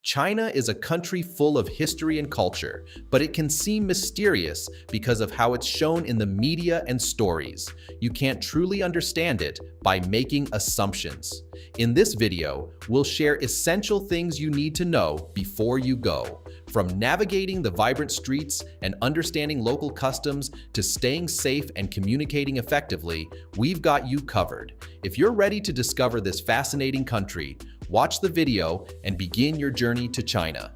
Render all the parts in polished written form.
China is a country full of history and culture, but it can seem mysterious because of how it's shown in the media and stories. You can't truly understand it by making assumptions. In this video, we'll share essential things you need to know before you go. From navigating the vibrant streets and understanding local customs to staying safe and communicating effectively, we've got you covered. If you're ready to discover this fascinating country, watch the video and begin your journey to China.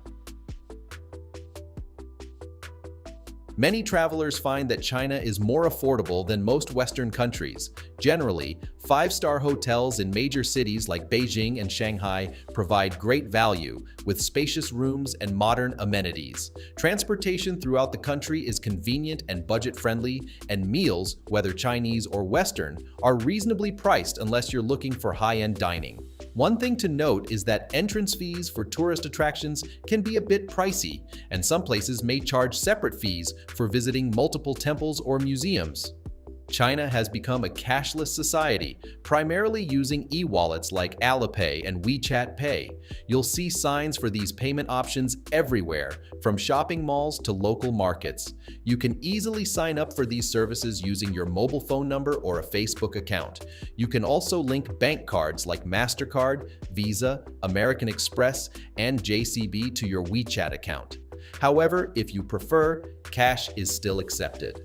Many travelers find that China is more affordable than most Western countries. Generally, five-star hotels in major cities like Beijing and Shanghai provide great value, with spacious rooms and modern amenities. Transportation throughout the country is convenient and budget-friendly, and meals, whether Chinese or Western, are reasonably priced unless you're looking for high-end dining. One thing to note is that entrance fees for tourist attractions can be a bit pricey, and some places may charge separate fees for visiting multiple temples or museums. China has become a cashless society, primarily using e-wallets like Alipay and WeChat Pay. You'll see signs for these payment options everywhere, from shopping malls to local markets. You can easily sign up for these services using your mobile phone number or a Facebook account. You can also link bank cards like MasterCard, Visa, American Express, and JCB to your WeChat account. However, if you prefer, cash is still accepted.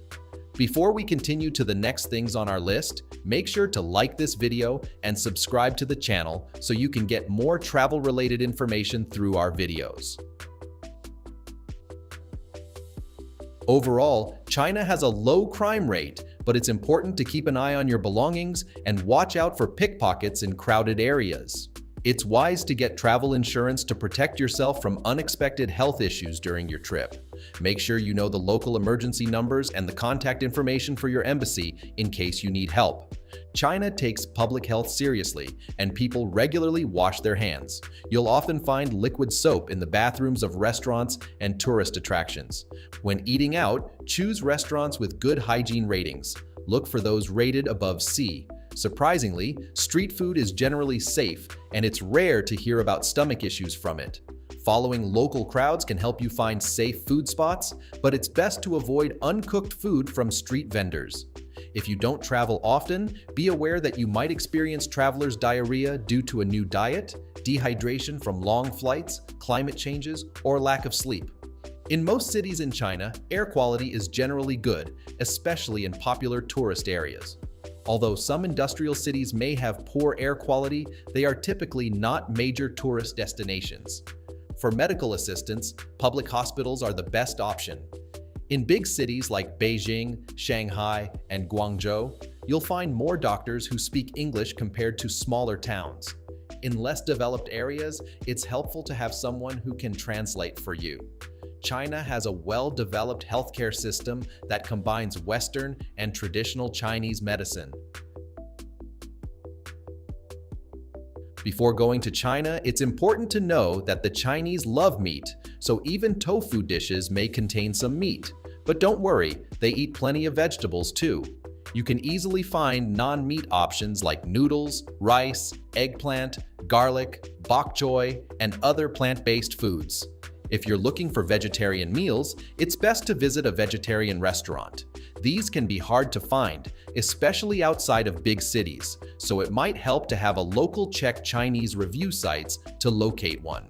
Before we continue to the next things on our list, make sure to like this video and subscribe to the channel so you can get more travel-related information through our videos. Overall, China has a low crime rate, but it's important to keep an eye on your belongings and watch out for pickpockets in crowded areas. It's wise to get travel insurance to protect yourself from unexpected health issues during your trip. Make sure you know the local emergency numbers and the contact information for your embassy in case you need help. China takes public health seriously, and people regularly wash their hands. You'll often find liquid soap in the bathrooms of restaurants and tourist attractions. When eating out, choose restaurants with good hygiene ratings. Look for those rated above C. Surprisingly, street food is generally safe, and it's rare to hear about stomach issues from it. Following local crowds can help you find safe food spots, but it's best to avoid uncooked food from street vendors. If you don't travel often, be aware that you might experience traveler's diarrhea due to a new diet, dehydration from long flights, climate changes, or lack of sleep. In most cities in China, air quality is generally good, especially in popular tourist areas. Although some industrial cities may have poor air quality, they are typically not major tourist destinations. For medical assistance, public hospitals are the best option. In big cities like Beijing, Shanghai, and Guangzhou, you'll find more doctors who speak English compared to smaller towns. In less developed areas, it's helpful to have someone who can translate for you. China has a well-developed healthcare system that combines Western and traditional Chinese medicine. Before going to China, it's important to know that the Chinese love meat, so even tofu dishes may contain some meat. But don't worry, they eat plenty of vegetables too. You can easily find non-meat options like noodles, rice, eggplant, garlic, bok choy, and other plant-based foods. If you're looking for vegetarian meals, it's best to visit a vegetarian restaurant. These can be hard to find, especially outside of big cities, so it might help to have a local check Chinese review sites to locate one.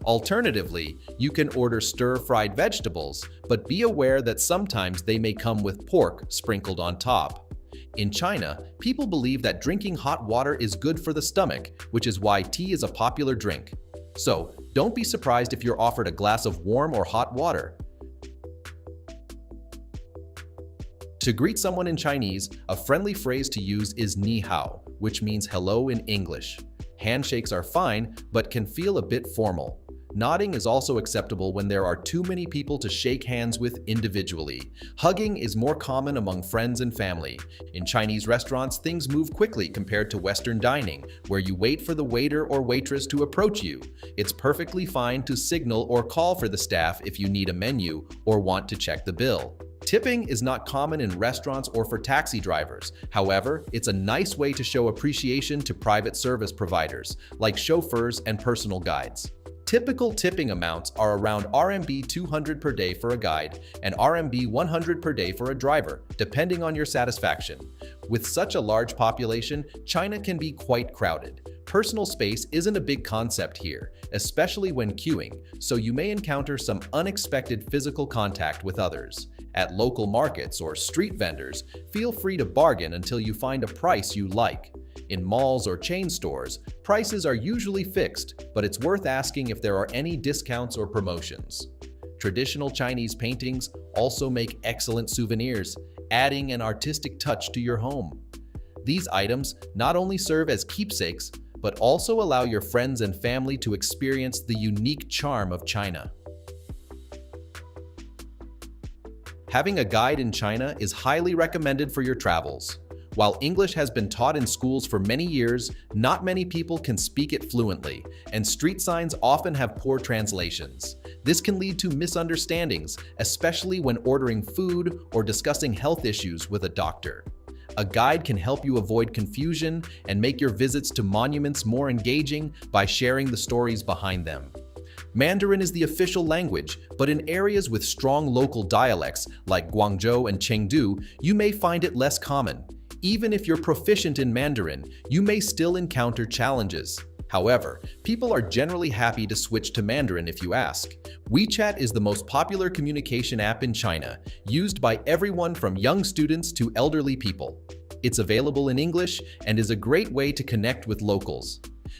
Alternatively, you can order stir-fried vegetables, but be aware that sometimes they may come with pork sprinkled on top. In China, people believe that drinking hot water is good for the stomach, which is why tea is a popular drink. So, don't be surprised if you're offered a glass of warm or hot water. To greet someone in Chinese, a friendly phrase to use is ni hao, which means hello in English. Handshakes are fine, but can feel a bit formal. Nodding is also acceptable when there are too many people to shake hands with individually. Hugging is more common among friends and family. In Chinese restaurants, things move quickly compared to Western dining, where you wait for the waiter or waitress to approach you. It's perfectly fine to signal or call for the staff if you need a menu or want to check the bill. Tipping is not common in restaurants or for taxi drivers. However, it's a nice way to show appreciation to private service providers, like chauffeurs and personal guides. Typical tipping amounts are around RMB 200 per day for a guide and RMB 100 per day for a driver, depending on your satisfaction. With such a large population, China can be quite crowded. Personal space isn't a big concept here, especially when queuing, so you may encounter some unexpected physical contact with others. At local markets or street vendors, feel free to bargain until you find a price you like. In malls or chain stores, prices are usually fixed, but it's worth asking if there are any discounts or promotions. Traditional Chinese paintings also make excellent souvenirs, adding an artistic touch to your home. These items not only serve as keepsakes, but also allow your friends and family to experience the unique charm of China. Having a guide in China is highly recommended for your travels. While English has been taught in schools for many years, not many people can speak it fluently, and street signs often have poor translations. This can lead to misunderstandings, especially when ordering food or discussing health issues with a doctor. A guide can help you avoid confusion and make your visits to monuments more engaging by sharing the stories behind them. Mandarin is the official language, but in areas with strong local dialects like Guangzhou and Chengdu, you may find it less common. Even if you're proficient in Mandarin, you may still encounter challenges. However, people are generally happy to switch to Mandarin if you ask. WeChat is the most popular communication app in China, used by everyone from young students to elderly people. It's available in English and is a great way to connect with locals.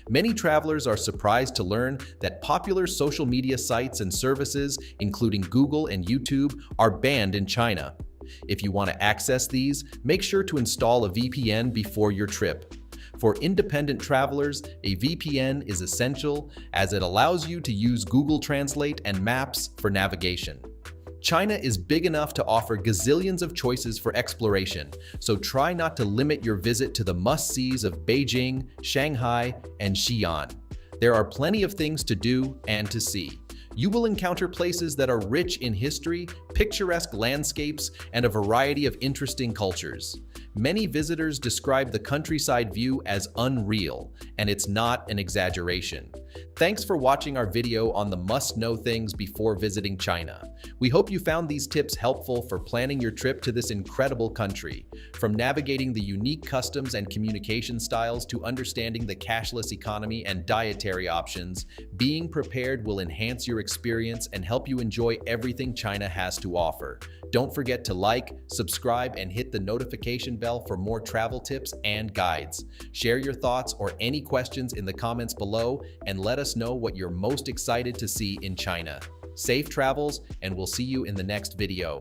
Many travelers are surprised to learn that popular social media sites and services, including Google and YouTube, are banned in China. If you want to access these, make sure to install a VPN before your trip. For independent travelers, a VPN is essential as it allows you to use Google Translate and Maps for navigation. China is big enough to offer gazillions of choices for exploration, so try not to limit your visit to the must-sees of Beijing, Shanghai, and Xi'an. There are plenty of things to do and to see. You will encounter places that are rich in history, picturesque landscapes, and a variety of interesting cultures. Many visitors describe the countryside view as unreal, and it's not an exaggeration. Thanks for watching our video on the must-know things before visiting China. We hope you found these tips helpful for planning your trip to this incredible country. From navigating the unique customs and communication styles to understanding the cashless economy and dietary options, being prepared will enhance your experience and help you enjoy everything China has to offer. Don't forget to like, subscribe, and hit the notification bell for more travel tips and guides. Share your thoughts or any questions in the comments below and let us know what you're most excited to see in China. Safe travels, and we'll see you in the next video.